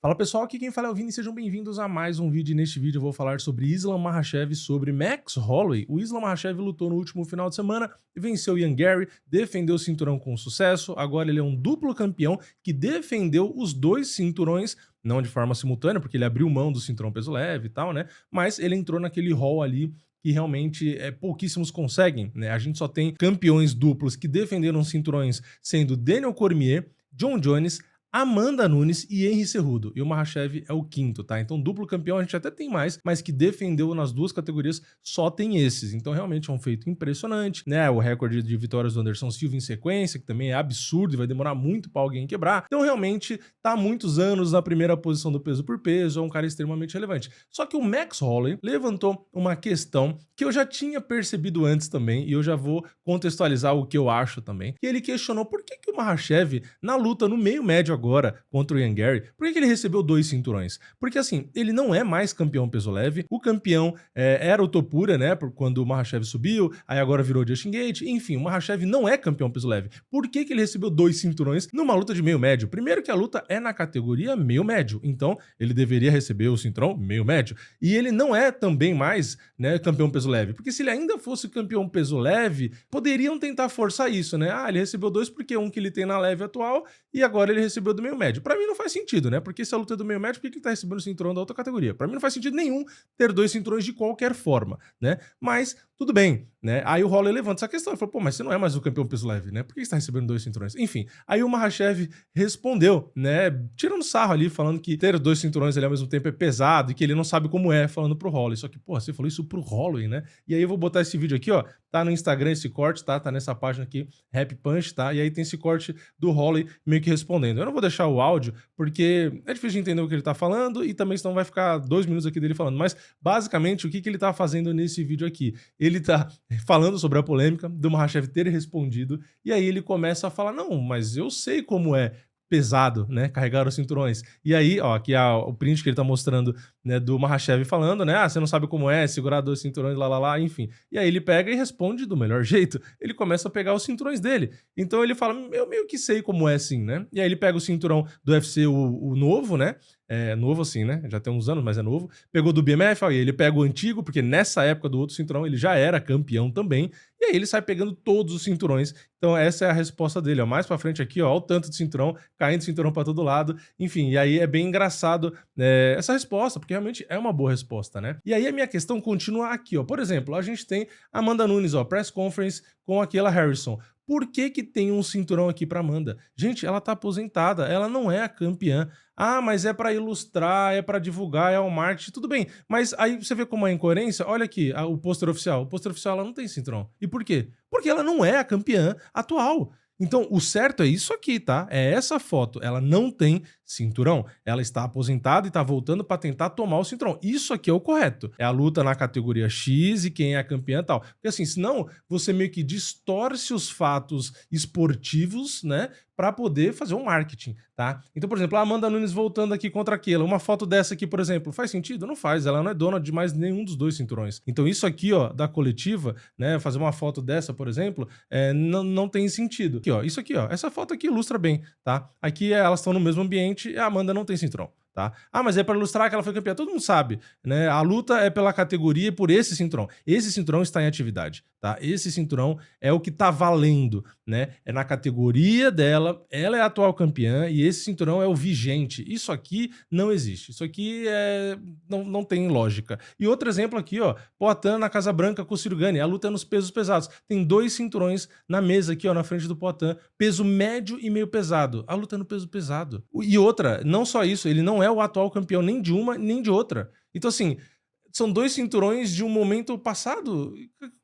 Fala pessoal, aqui quem fala é o Vini, sejam bem-vindos a mais um vídeo. E neste vídeo eu vou falar sobre Islam Makhachev e sobre Max Holloway. O Islam Makhachev lutou no último final de semana e venceu Ian Garry, defendeu o cinturão com sucesso. Agora ele é um duplo campeão que defendeu os dois cinturões, não de forma simultânea, porque ele abriu mão do cinturão peso leve e tal, né? Mas ele entrou naquele hall ali que realmente pouquíssimos conseguem, né? A gente só tem campeões duplos que defenderam cinturões, sendo Daniel Cormier, Jon Jones, Amanda Nunes e Henry Cejudo. E o Makhachev é o quinto, tá? Então, duplo campeão a gente até tem mais, mas que defendeu nas duas categorias só tem esses. Então, realmente é um feito impressionante, né? O recorde de vitórias do Anderson Silva em sequência, que também é absurdo e vai demorar muito pra alguém quebrar. Então, realmente, tá há muitos anos na primeira posição do peso por peso, é um cara extremamente relevante. Só que o Max Holloway levantou uma questão que eu já tinha percebido antes também, e eu já vou contextualizar o que eu acho também, que ele questionou por que o Makhachev, na luta no meio médio agora contra o Ian Garry, por que ele recebeu dois cinturões? Porque assim, ele não é mais campeão peso leve, o campeão era o Topuria, né, quando o Makhachev subiu, aí agora virou Justin Gaethje, enfim, o Makhachev não é campeão peso leve. Por que ele recebeu dois cinturões numa luta de meio médio? Primeiro que a luta é na categoria meio médio, então ele deveria receber o cinturão meio médio, e ele não é também mais, né, campeão peso leve, porque se ele ainda fosse campeão peso leve, poderiam tentar forçar isso, né, ele recebeu dois porque um que ele tem na leve atual, e agora ele recebeu do meio médio. Pra mim não faz sentido, né? Porque se a luta é do meio médio, por que ele tá recebendo o cinturão da outra categoria? Pra mim não faz sentido nenhum ter dois cinturões de qualquer forma, né? Mas tudo bem, né? Aí o Holloway levanta essa questão e falou, pô, mas você não é mais o campeão peso leve, né? Por que você tá recebendo dois cinturões? Enfim, aí o Makhachev respondeu, né? Tirando sarro ali, falando que ter dois cinturões ali ao mesmo tempo é pesado e que ele não sabe como é, falando pro Holloway. Só que, pô, você falou isso pro Holloway, né? E aí eu vou botar esse vídeo aqui, ó, tá no Instagram esse corte, tá? Tá nessa página aqui, Rap Punch, tá? E aí tem esse corte do Holloway meio que respondendo. Eu não vou deixar o áudio, porque é difícil de entender o que ele tá falando e também senão vai ficar 2 minutos aqui dele falando. Mas, basicamente, o que ele tá fazendo nesse vídeo aqui? Ele tá falando sobre a polêmica do Makhachev ter respondido e aí ele começa a falar, não, mas eu sei como é pesado, né, carregar os cinturões. E aí, ó, aqui o print que ele tá mostrando, né, do Makhachev falando, né, você não sabe como é segurar dois cinturões, lá, enfim. E aí ele pega e responde do melhor jeito. Ele começa a pegar os cinturões dele. Então ele fala, eu meio que sei como é assim, né? E aí ele pega o cinturão do UFC, o novo, né? É novo assim, né? Já tem uns anos, mas é novo. Pegou do BMF, aí ele pega o antigo, porque nessa época do outro cinturão ele já era campeão também. E aí ele sai pegando todos os cinturões. Então essa é a resposta dele, ó. Mais pra frente aqui, ó, o tanto de cinturão, caindo cinturão pra todo lado. Enfim, e aí é bem engraçado essa resposta, porque realmente é uma boa resposta, né? E aí a minha questão continua aqui, ó. Por exemplo, a gente tem a Amanda Nunes, ó, press conference com aquela Harrison. Por que tem um cinturão aqui pra Amanda? Gente, ela tá aposentada, ela não é a campeã. Ah, mas é pra ilustrar, é pra divulgar, é o marketing, tudo bem. Mas aí você vê como é incoerência. Olha aqui, o pôster oficial. O pôster oficial ela não tem cinturão. E por quê? Porque ela não é a campeã atual. Então, o certo é isso aqui, tá? É essa foto. Ela não tem cinturão. Ela está aposentada e tá voltando pra tentar tomar o cinturão. Isso aqui é o correto. É a luta na categoria X e quem é a campeã e tal. Porque assim, senão você meio que distorce os fatos esportivos, né? Pra poder fazer um marketing, tá? Então, por exemplo, a Amanda Nunes voltando aqui contra aquela. Uma foto dessa aqui, por exemplo, faz sentido? Não faz. Ela não é dona de mais nenhum dos dois cinturões. Então, isso aqui, ó, da coletiva, né? Fazer uma foto dessa, por exemplo, não tem sentido. Aqui, ó, isso aqui, ó. Essa foto aqui ilustra bem, tá? Aqui elas estão no mesmo ambiente e a Amanda não tem cinturão. Tá? Ah, mas é para ilustrar que ela foi campeã. Todo mundo sabe, né? A luta é pela categoria e por esse cinturão. Esse cinturão está em atividade, tá? Esse cinturão é o que tá valendo, né? É na categoria dela, ela é a atual campeã e esse cinturão é o vigente. Isso aqui não existe. Isso aqui não tem lógica. E outro exemplo aqui, ó, Poatan na Casa Branca com o Ciryl Gane. A luta é nos pesos pesados. Tem dois cinturões na mesa aqui, ó, na frente do Poatan. Peso médio e meio pesado. A luta é no peso pesado. E outra, não só isso, ele não é o atual campeão nem de uma nem de outra. Então, assim, são dois cinturões de um momento passado.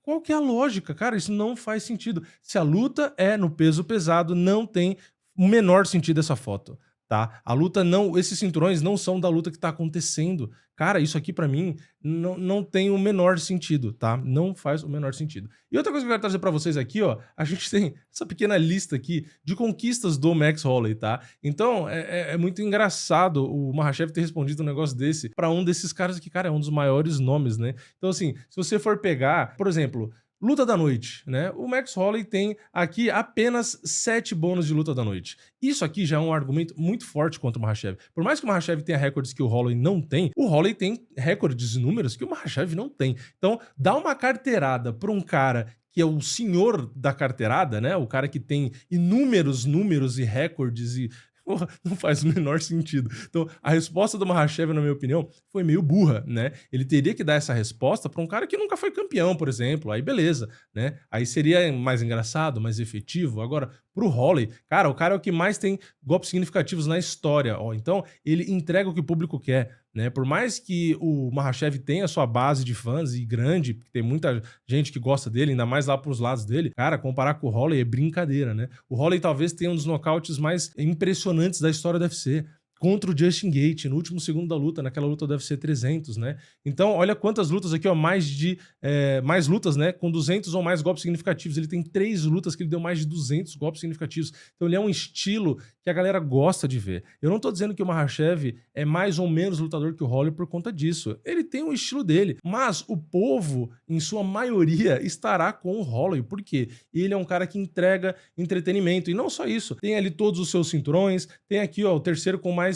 Qual que é a lógica, cara? Isso não faz sentido. Se a luta é no peso pesado, não tem o menor sentido essa foto, tá? A luta não... Esses cinturões não são da luta que tá acontecendo. Cara, isso aqui pra mim não tem o menor sentido, tá? Não faz o menor sentido. E outra coisa que eu quero trazer pra vocês aqui, ó, a gente tem essa pequena lista aqui de conquistas do Max Holloway, tá? Então, é muito engraçado o Makhachev ter respondido um negócio desse pra um desses caras que, cara, é um dos maiores nomes, né? Então, assim, se você for pegar, por exemplo, Luta da noite, né? O Max Holloway tem aqui apenas 7 bônus de luta da noite. Isso aqui já é um argumento muito forte contra o Makhachev. Por mais que o Makhachev tenha recordes que o Holloway não tem, o Holloway tem recordes e números que o Makhachev não tem. Então, dá uma carteirada para um cara que é o senhor da carteirada, né? O cara que tem inúmeros números e recordes e porra, não faz o menor sentido. Então, a resposta do Makhachev, na minha opinião, foi meio burra, né? Ele teria que dar essa resposta para um cara que nunca foi campeão, por exemplo. Aí beleza, né? Aí seria mais engraçado, mais efetivo. Agora, pro Holloway, cara, o cara é o que mais tem golpes significativos na história, ó. Então, ele entrega o que o público quer, né? Por mais que o Makhachev tenha sua base de fãs e grande, tem muita gente que gosta dele, ainda mais lá pros lados dele, cara, comparar com o Holloway é brincadeira, né? O Holloway talvez tenha um dos nocautes mais impressionantes da história do UFC. Contra o Justin Gaethje, no último segundo da luta, naquela luta do UFC 300, né? Então, olha quantas lutas aqui, ó, mais lutas, né? Com 200 ou mais golpes significativos. Ele tem 3 lutas que ele deu mais de 200 golpes significativos. Então, ele é um estilo que a galera gosta de ver. Eu não tô dizendo que o Makhachev é mais ou menos lutador que o Holloway por conta disso. Ele tem um estilo dele, mas o povo, em sua maioria, estará com o Holloway. Por quê? Ele é um cara que entrega entretenimento. E não só isso, tem ali todos os seus cinturões, tem aqui, ó, o terceiro com mais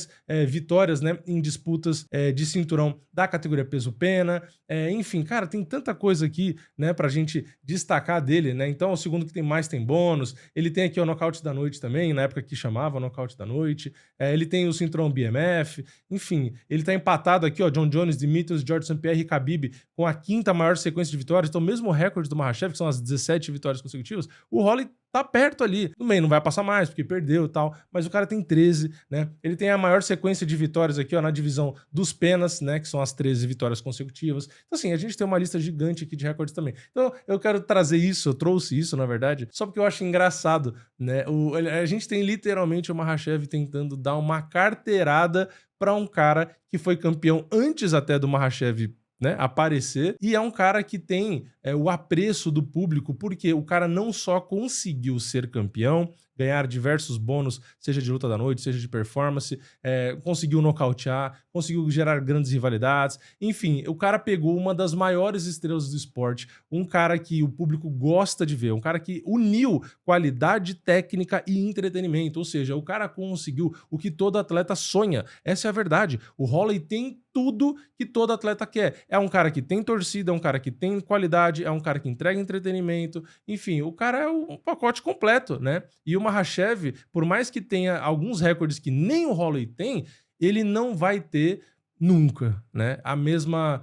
vitórias, né, em disputas de cinturão da categoria peso-pena, enfim, cara, tem tanta coisa aqui, né, pra gente destacar dele, né, então é o segundo que tem bônus, ele tem aqui o nocaute da noite também, na época que chamava nocaute da noite, ele tem o cinturão BMF, enfim, ele tá empatado aqui, ó, John Jones, Demetrius, George St. Pierre e Khabib com a 5ª maior sequência de vitórias, então mesmo o recorde do Makhachev, que são as 17 vitórias consecutivas, o Holloway tá perto ali. Tudo bem, não vai passar mais, porque perdeu e tal, mas o cara tem 13, né? Ele tem a maior sequência de vitórias aqui, ó, na divisão dos penas, né? Que são as 13 vitórias consecutivas. Então, assim, a gente tem uma lista gigante aqui de recordes também. Então, eu quero trazer isso, eu trouxe isso, na verdade, só porque eu acho engraçado, né? A gente tem literalmente o Makhachev tentando dar uma carteirada para um cara que foi campeão antes até do Makhachev, né, aparecer, e é um cara que tem o apreço do público, porque o cara não só conseguiu ser campeão, ganhar diversos bônus, seja de luta da noite, seja de performance, conseguiu nocautear, conseguiu gerar grandes rivalidades, enfim, o cara pegou uma das maiores estrelas do esporte, um cara que o público gosta de ver, um cara que uniu qualidade técnica e entretenimento, ou seja, o cara conseguiu o que todo atleta sonha, essa é a verdade. O Holloway tem tudo que todo atleta quer. É um cara que tem torcida, é um cara que tem qualidade, é um cara que entrega entretenimento, enfim, o cara é um pacote completo, né? E o Makhachev, por mais que tenha alguns recordes que nem o Holloway tem, ele não vai ter nunca, né? A mesma,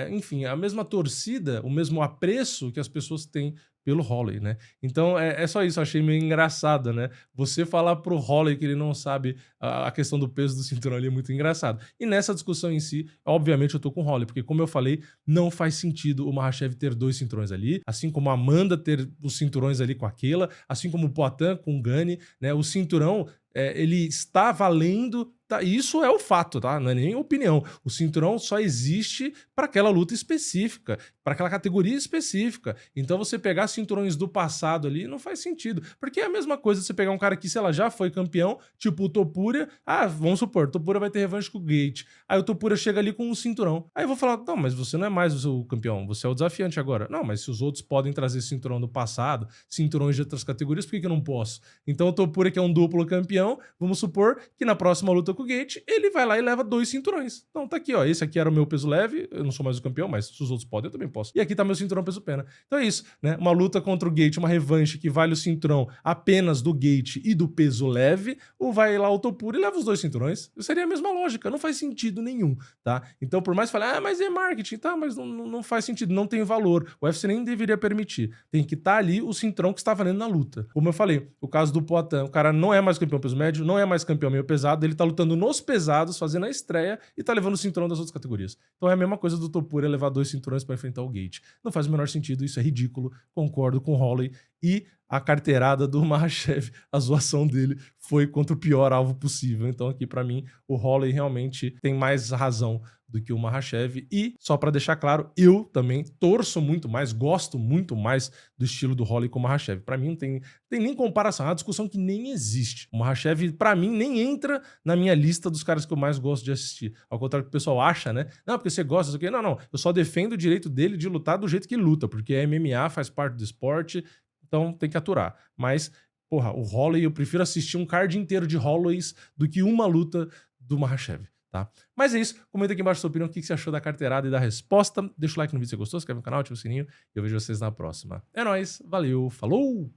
enfim, a mesma torcida, o mesmo apreço que as pessoas têm pelo Holloway, né? Então é só isso, eu achei meio engraçado, né? Você falar pro Holloway que ele não sabe a questão do peso do cinturão ali é muito engraçado. E nessa discussão em si, obviamente eu tô com o Holloway, porque como eu falei, não faz sentido o Makhachev ter 2 cinturões ali, assim como a Amanda ter os cinturões ali com aquela, assim como o Poatan com o Gane, né? O cinturão, ele está valendo. Tá, isso é o fato, tá? Não é nem opinião. O cinturão só existe para aquela luta específica, para aquela categoria específica. Então você pegar cinturões do passado ali não faz sentido. Porque é a mesma coisa você pegar um cara que, sei lá, já foi campeão, tipo o Topuria. Ah, vamos supor, o Topuria vai ter revanche com o Gaethje. Aí o Topuria chega ali com um cinturão. Aí eu vou falar, não, mas você não é mais o campeão, você é o desafiante agora. Não, mas se os outros podem trazer cinturão do passado, cinturões de outras categorias, por que eu não posso? Então o Topuria, que é um duplo campeão, vamos supor que na próxima luta com o Gaethje, ele vai lá e leva 2 cinturões. Então tá aqui, ó, esse aqui era o meu peso leve, eu não sou mais o campeão, mas se os outros podem, eu também posso. E aqui tá meu cinturão peso pena. Então é isso, né? Uma luta contra o Gaethje, uma revanche que vale o cinturão apenas do Gaethje e do peso leve, ou vai lá o Topuria e leva os 2 cinturões. Seria a mesma lógica, não faz sentido nenhum, tá? Então por mais falar, mas é marketing, tá? Mas não faz sentido, não tem valor. O UFC nem deveria permitir. Tem que estar ali o cinturão que está valendo na luta. Como eu falei, o caso do Poatan, o cara não é mais campeão peso médio, não é mais campeão meio pesado, ele tá lutando nos pesados, fazendo a estreia e tá levando o cinturão das outras categorias. Então é a mesma coisa do Topuria levar 2 cinturões para enfrentar o Gaethje. Não faz o menor sentido, isso é ridículo, concordo com o Holloway. E a carteirada do Makhachev, a zoação dele foi contra o pior alvo possível. Então aqui para mim o Holloway realmente tem mais razão do que o Makhachev. E, só pra deixar claro, eu também torço muito mais, gosto muito mais do estilo do Holloway com o Makhachev. Pra mim não tem nem comparação, é uma discussão que nem existe. O Makhachev, pra mim, nem entra na minha lista dos caras que eu mais gosto de assistir. Ao contrário do que o pessoal acha, né? Não, porque você gosta disso aqui. Não, não. Eu só defendo o direito dele de lutar do jeito que luta, porque é MMA, faz parte do esporte, então tem que aturar. Mas, porra, o Holloway, eu prefiro assistir um card inteiro de Holloways do que uma luta do Makhachev, tá? Mas é isso. Comenta aqui embaixo a sua opinião, o que você achou da carteirada e da resposta. Deixa o like no vídeo se você gostou, se inscreve no canal, ativa o sininho e eu vejo vocês na próxima. É nóis, valeu, falou!